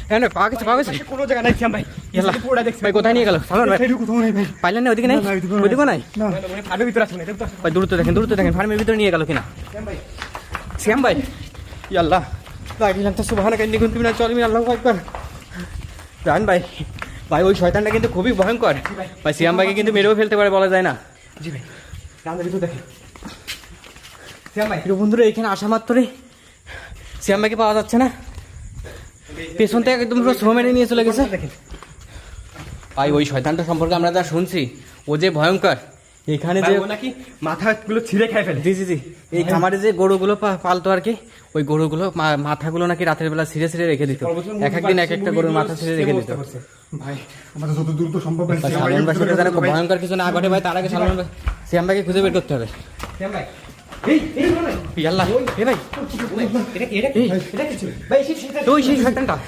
হ্যাঁ পা গেছে কোনো জায়গা নাই শ্যাম ভাই। ইয়াল্লা পুরোটা দেখছি ভাই কোথায় নিয়ে গেল সালমান ভাই সাইডে কোথাও নেই ভাই। পাইলেন না ওদিকে নাই ওদিকেও নাই ফার্মের ভিতরে আছে না দেখো তো। ভাই দূরত্ব দেখেন ফার্মের ভিতরে নিয়ে গেল কিনা শ্যাম ভাই শ্যাম ভাই ইয়াল্লাহ লাগিলাম তো সুবহানাকা ইন্নী কুনতু মিনাজ জালিমিন আল্লাহু আকবার জান ভাই ভাই ওই শয়তানটা কিন্তু খুবই ভয়ঙ্কর ভাই শ্যাম ভাইকে কিন্তু মেরেও ফেলতে পারে বলা যায় না জি ভাই রান্নার ভিতরে দেখেন শ্যাম ভাই। প্রিয় বন্ধুরা এখানে আসা মাত্রই শ্যাম ভাইকে পাওয়া যাচ্ছে না পেছন থেকে একদম পুরো শ্রম মেরে নিয়ে চলে গেছে দেখেন ভাই ওই শয়তানটা সম্পর্কে আমরা যা শুনছি ও যে ভয়ঙ্কর এখানে যে ও নাকি মাথাগুলো ছিঁড়ে খেয়ে ফেলে। জি এই খামারে যে গরুগুলো পালতো আর কি ওই গরুগুলো মাথাগুলো নাকি রাতের বেলা ছিঁড়ে রেখে দিত এক একদিন এক একটা গরুর মাথা ছিঁড়ে রেখে দিত ভাই আমাদের যত দ্রুত সম্ভব সালমান ভাই সাথে যেন ভয়ঙ্কর কিছু না ঘটে ভাই তার আগে সালমান ভাই শ্যাম ভাইকে খুঁজে বের করতে হবে শ্যাম ভাই এই আল্লাহ এ ভাই এটা কিছু ভাই তো সেই শয়তানটা